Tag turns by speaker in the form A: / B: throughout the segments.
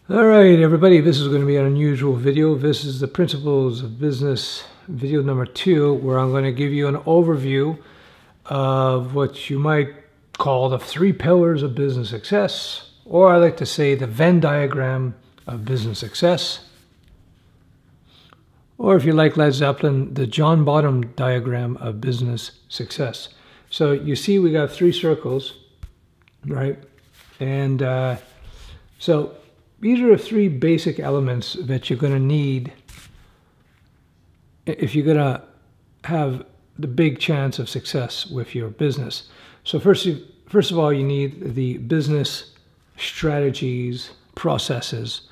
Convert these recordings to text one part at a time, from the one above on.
A: All right, everybody, this is going to be an unusual video. This is the Principles of Business video number 2, where I'm going to give you an overview of what you might call the 3 pillars of business success, or I like to say the Venn diagram of business success, or if you like Led Zeppelin, the John Bonham diagram of business success. So you see we got 3 circles, right? And so these are the 3 basic elements that you're going to need if you're going to have the big chance of success with your business. So first of all, you need the business strategies, processes.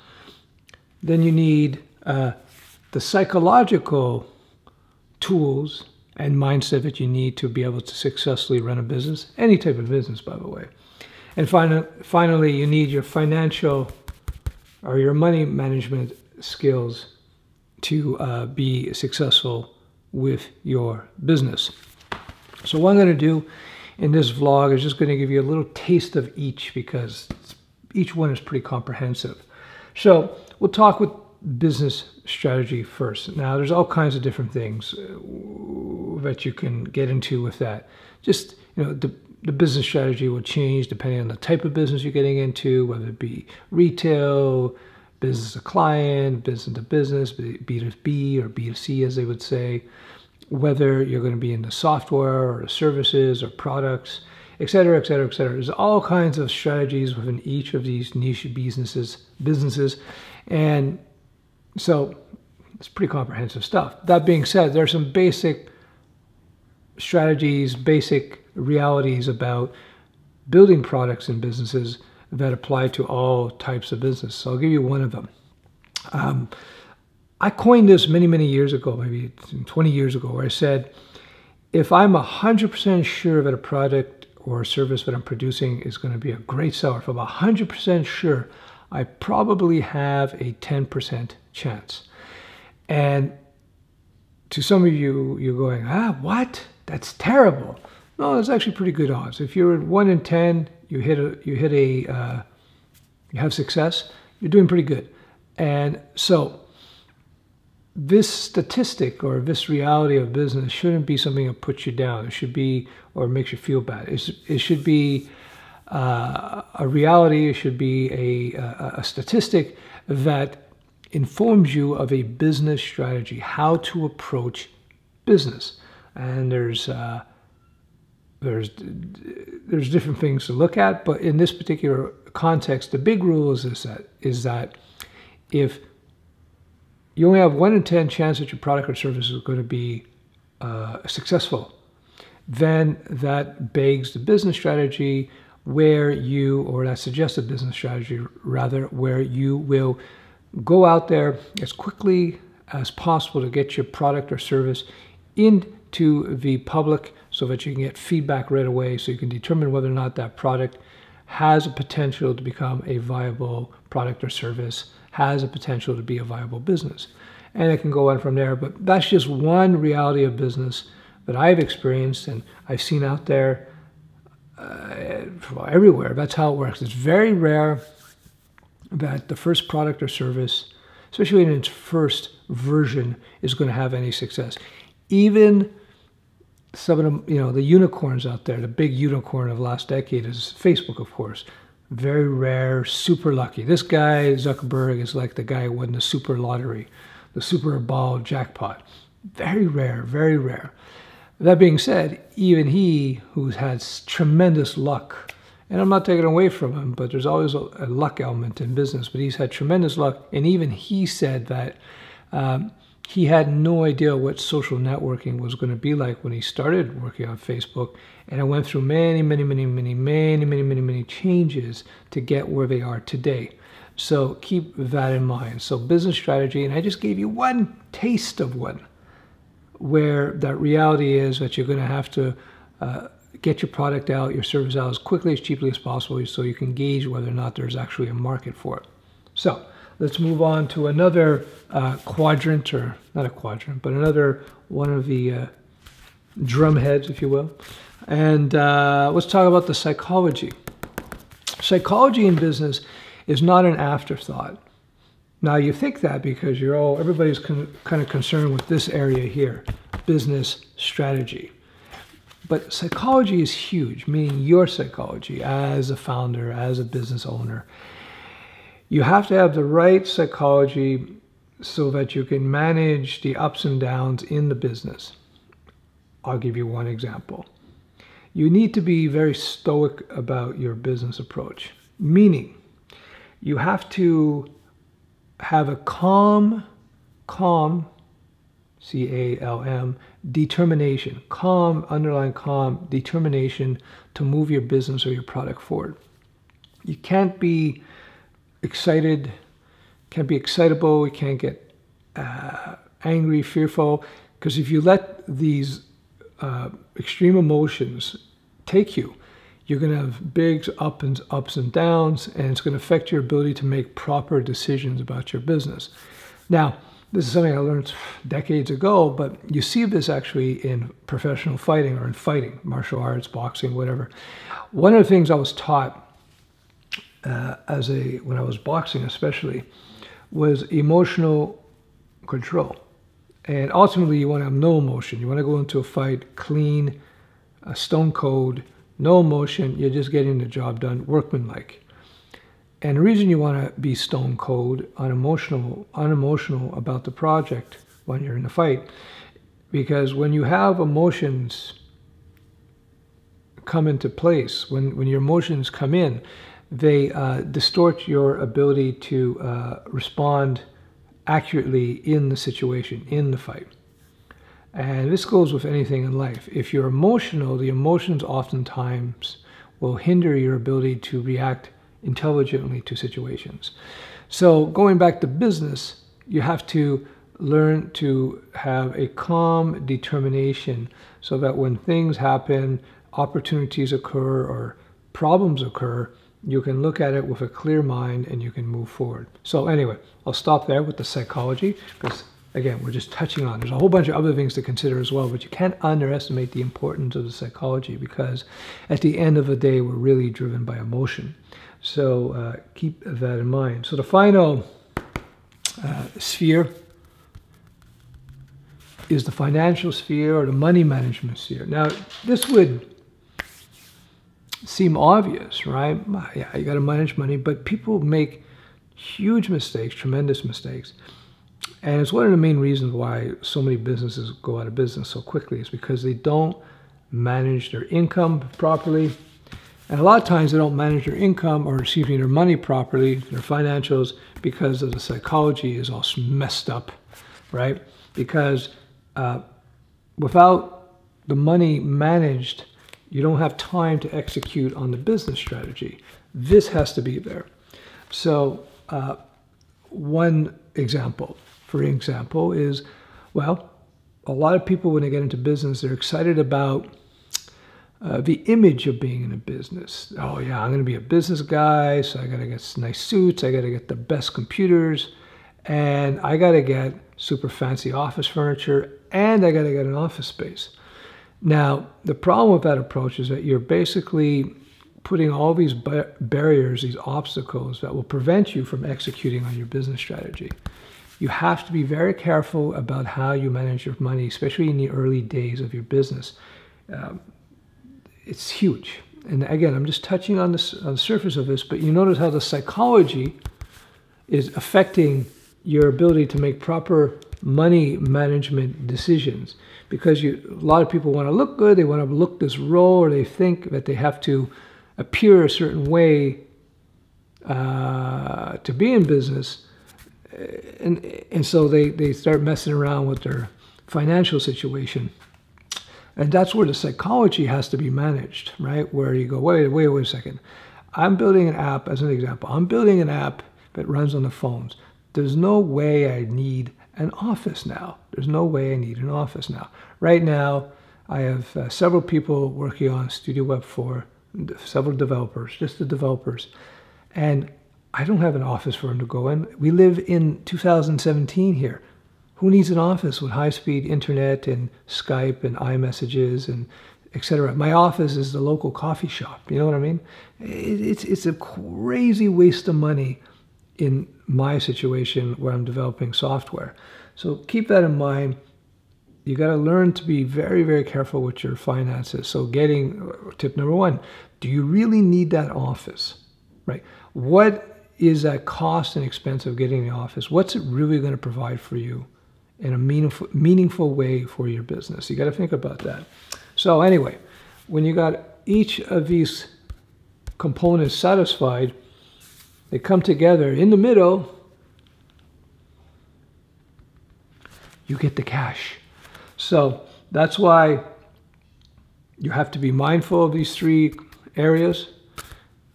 A: Then you need the psychological tools and mindset that you need to be able to successfully run a business, any type of business, by the way. And finally, you need your financial or your money management skills to be successful with your business. So what I'm going to do in this vlog is just going to give you a little taste of each, because each one is pretty comprehensive. So we'll talk with business strategy first. Now, there's all kinds of different things that you can get into with that. Just, the business strategy will change depending on the type of business you're getting into, whether it be retail, business to client, business to business, B2B or B2C as they would say, whether you're going to be in the software or the services or products, et cetera, et cetera, et cetera. There's all kinds of strategies within each of these niche businesses. And so it's pretty comprehensive stuff. That being said, there are some basic strategies, basic realities about building products and businesses that apply to all types of business. So I'll give you one of them. I coined this many years ago, maybe 20 years ago, where I said, if I'm 100% sure that a product or a service that I'm producing is going to be a great seller, if I'm 100% sure, I probably have a 10% chance. And to some of you, you're going, what? That's terrible. No, it's actually pretty good odds. If you're at 1 in 10, you have success, you're doing pretty good. And so this statistic or this reality of business shouldn't be something that puts you down. It should be, or makes you feel bad. It should be a reality. It should be a statistic that informs you of a business strategy, how to approach business. And there's different things to look at, but in this particular context, the big rule is that if you only have 1 in 10 chance that your product or service is going to be successful, then that begs the business strategy or that suggested business strategy rather, where you will go out there as quickly as possible to get your product or service into the public so that you can get feedback right away, so you can determine whether or not that product has a potential to become a viable product or service, has a potential to be a viable business. And it can go on from there, but that's just one reality of business that I've experienced and I've seen out there everywhere. That's how it works. It's very rare that the first product or service, especially in its first version, is going to have any success. Even some of them, the unicorns out there, the big unicorn of the last decade is Facebook, of course. Very rare, super lucky. This guy, Zuckerberg, is like the guy who won the super lottery, the Super Bowl jackpot. Very rare, very rare. That being said, even he, who's had tremendous luck, and I'm not taking away from him, but there's always a luck element in business, but he's had tremendous luck, and even he said that he had no idea what social networking was going to be like when he started working on Facebook, and it went through many changes to get where they are today. So keep that in mind. So business strategy, and I just gave you one taste of one, where that reality is that you're going to have to get your product out, your service out as quickly, as cheaply as possible, so you can gauge whether or not there's actually a market for it. So let's move on to another quadrant, or not a quadrant, but another one of the drum heads, if you will. And let's talk about the psychology. Psychology in business is not an afterthought. Now you think that because everybody's kind of concerned with this area here, business strategy. But psychology is huge, meaning your psychology as a founder, as a business owner. You have to have the right psychology so that you can manage the ups and downs in the business. I'll give you one example. You need to be very stoic about your business approach, meaning you have to have a calm, C-A-L-M, determination, underlying calm determination to move your business or your product forward. You can't be excited, can't be excitable, you can't get angry, fearful, because if you let these extreme emotions take you, you're going to have big ups and downs, and it's going to affect your ability to make proper decisions about your business. Now, this is something I learned decades ago, but you see this actually in professional fighting or in fighting, martial arts, boxing, whatever. One of the things I was taught when I was boxing especially, was emotional control. And ultimately you want to have no emotion. You want to go into a fight clean, stone cold, no emotion. You're just getting the job done, workmanlike. And the reason you want to be stone cold, unemotional about the project when you're in a fight, because when you have emotions come into place, when your emotions come in, they distort your ability to respond accurately in the situation, in the fight. And this goes with anything in life. If you're emotional, the emotions oftentimes will hinder your ability to react intelligently to situations. So going back to business, you have to learn to have a calm determination so that when things happen, opportunities occur or problems occur, you can look at it with a clear mind and you can move forward. So anyway, I'll stop there with the psychology because, again, we're just touching on. There's a whole bunch of other things to consider as well, but you can't underestimate the importance of the psychology because at the end of the day, we're really driven by emotion. So keep that in mind. So the final sphere is the financial sphere or the money management sphere. Now, this would seem obvious, right? Yeah, you got to manage money, but people make huge mistakes, tremendous mistakes. And it's one of the main reasons why so many businesses go out of business so quickly is because they don't manage their income properly. And a lot of times they don't manage their income or, excuse me, their money properly, their financials, because of the psychology is all messed up, right? Because without the money managed, you don't have time to execute on the business strategy. This has to be there. So one example, for example, is, well, a lot of people when they get into business, they're excited about the image of being in a business. Oh yeah, I'm going to be a business guy, so I got to get nice suits, I got to get the best computers, and I got to get super fancy office furniture, and I got to get an office space. Now, the problem with that approach is that you're basically putting all these barriers, these obstacles that will prevent you from executing on your business strategy. You have to be very careful about how you manage your money, especially in the early days of your business. It's huge. And again, I'm just touching on the surface of this, but you notice how the psychology is affecting your ability to make proper money management decisions. Because a lot of people want to look good, they want to look this role, or they think that they have to appear a certain way to be in business. And so they start messing around with their financial situation. And that's where the psychology has to be managed, right? Where you go, wait a second. I'm building an app, as an example. I'm building an app that runs on the phones. There's no way I need an office now. There's no way I need an office now. Right now, I have several people working on Studio Web 4, several developers, just the developers. And I don't have an office for them to go in. We live in 2017 here. Who needs an office with high-speed internet and Skype and iMessages and etc. My office is the local coffee shop. You know what I mean? It's a crazy waste of money in my situation where I'm developing software. So keep that in mind. You got to learn to be very, very careful with your finances. So tip number one, do you really need that office, right? What is that cost and expense of getting the office? What's it really going to provide for you in a meaningful way for your business? You got to think about that. So anyway, when you got each of these components satisfied, they come together in the middle, you get the cash. So that's why you have to be mindful of these three areas,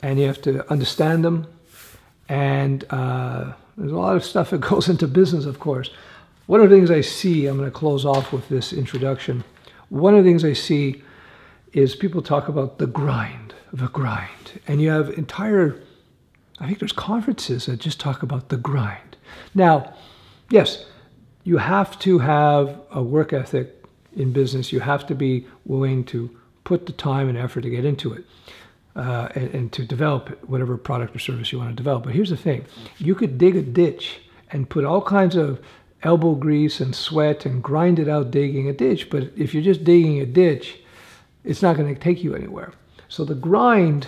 A: and you have to understand them. And there's a lot of stuff that goes into business, of course. One of the things I see, I'm going to close off with this introduction. One of the things I see is people talk about the grind. And you have I think there's conferences that just talk about the grind. Now, yes, you have to have a work ethic in business. You have to be willing to put the time and effort to get into it and to develop whatever product or service you want to develop. But here's the thing. You could dig a ditch and put all kinds of elbow grease and sweat and grind it out digging a ditch. But if you're just digging a ditch, it's not going to take you anywhere. So the grind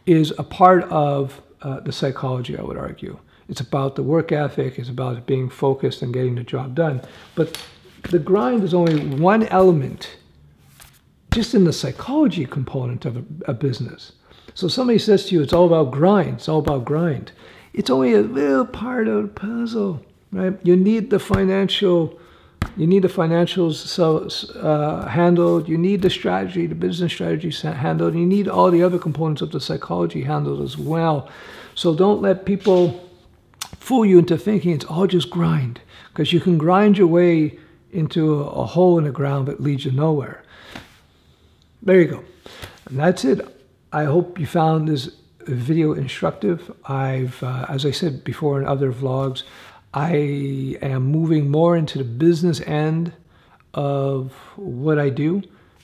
A: is a part of the psychology, I would argue. It's about the work ethic. It's about being focused and getting the job done. But the grind is only one element just in the psychology component of a business. So somebody says to you, it's all about grind. It's all about grind. It's only a little part of the puzzle, right? You need the financials handled. You need the strategy, the business strategy handled. You need all the other components of the psychology handled as well. So don't let people fool you into thinking it's all just grind, because you can grind your way into a hole in the ground that leads you nowhere. There you go. And that's it. I hope you found this video instructive. As I said before in other vlogs, I am moving more into the business end of what I do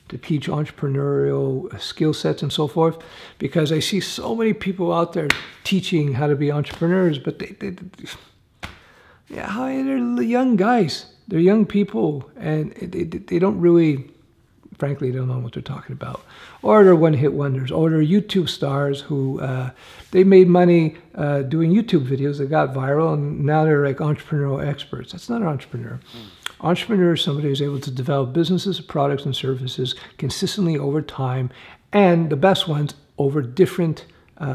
A: to teach entrepreneurial skill sets and so forth, because I see so many people out there teaching how to be entrepreneurs, but they're young guys. They're young people, and they don't really, frankly, don't know what they're talking about. Or they're one-hit wonders, or they're YouTube stars who they made money doing YouTube videos that got viral, and now they're like entrepreneurial experts. That's not an entrepreneur. Entrepreneur is somebody who's able to develop businesses, products, and services consistently over time, and the best ones over different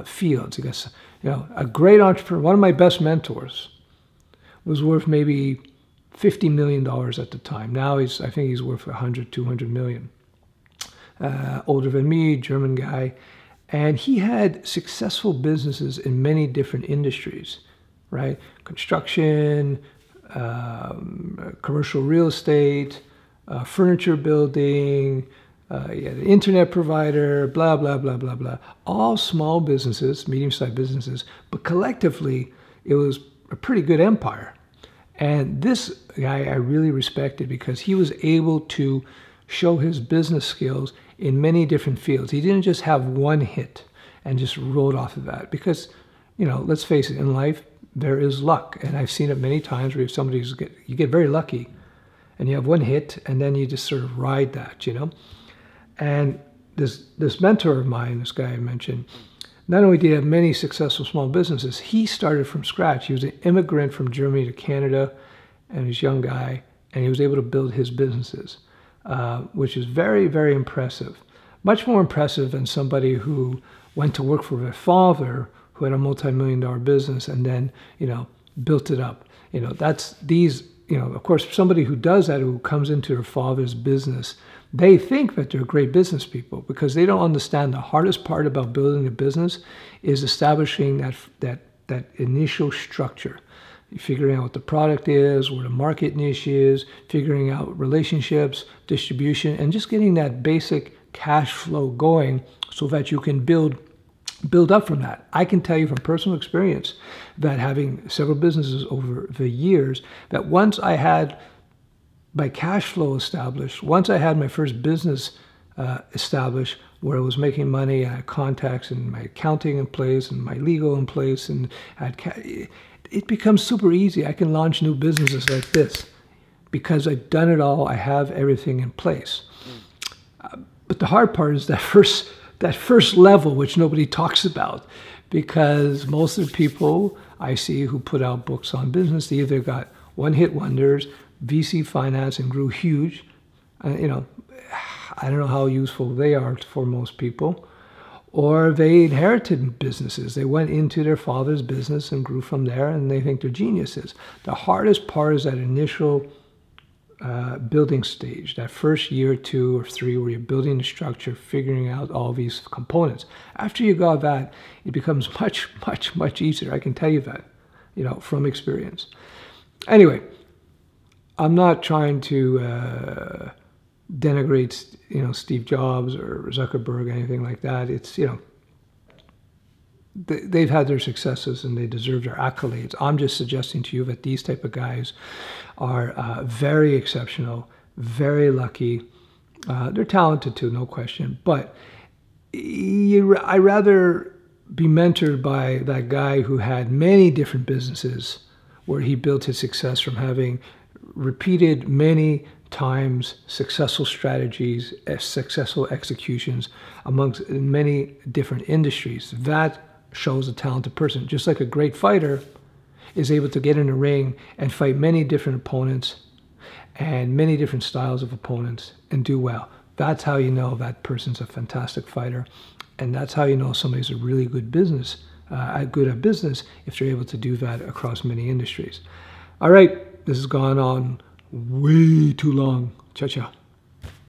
A: fields. I guess, a great entrepreneur. One of my best mentors was worth maybe $50 million at the time. Now I think he's worth 100, 200 million. Older than me, German guy. And he had successful businesses in many different industries, right? Construction, commercial real estate, furniture building, the internet provider, blah, blah, blah, blah, blah. All small businesses, medium-sized businesses, but collectively it was a pretty good empire. And this guy I really respected because he was able to show his business skills in many different fields. He didn't just have one hit and just rolled off of that, because, let's face it, in life, there is luck. And I've seen it many times where if you get very lucky and you have one hit and then you just sort of ride that, And this mentor of mine, this guy I mentioned, not only did he have many successful small businesses, he started from scratch. He was an immigrant from Germany to Canada, and he's a young guy, and he was able to build his businesses, which is very, very impressive. Much more impressive than somebody who went to work for their father, who had a multi-million-dollar business, and then, built it up. Of course, somebody who does that, who comes into their father's business, they think that they're great business people because they don't understand the hardest part about building a business is establishing that initial structure. Figuring out what the product is, where the market niche is, figuring out relationships, distribution, and just getting that basic cash flow going so that you can build up from that. I can tell you from personal experience that having several businesses over the years, that once I had my cash flow established, once I had my first business established where I was making money. I had contacts and my accounting in place and my legal in place, and it becomes super easy. I can launch new businesses like this because I've done it all. I have everything in place. But the hard part is that first level, which nobody talks about, because most of the people I see who put out books on business, they either got one-hit wonders, VC finance, and grew huge. You know, I don't know how useful they are for most people. Or they inherited businesses. They went into their father's business and grew from there, and they think they're geniuses. The hardest part is that initial building stage, that first year, 2 or 3, where you're building the structure, figuring out all these components. After you got that, it becomes much, much, much easier. I can tell you that, you know, from experience. Anyway, I'm not trying to denigrate, you know, Steve Jobs or Zuckerberg, anything like that. It's, you know, they've had their successes and they deserve their accolades. I'm just suggesting to you that these type of guys are very exceptional, very lucky. They're talented too, no question. But I'd rather be mentored by that guy who had many different businesses where he built his success from having repeated many times successful strategies, successful executions amongst many different industries. That shows a talented person. Just like a great fighter is able to get in a ring and fight many different opponents and many different styles of opponents and do well. That's how you know that person's a fantastic fighter. And that's how you know somebody's a really good business, good at business, if they're able to do that across many industries. All right, this has gone on way too long. Ciao, ciao.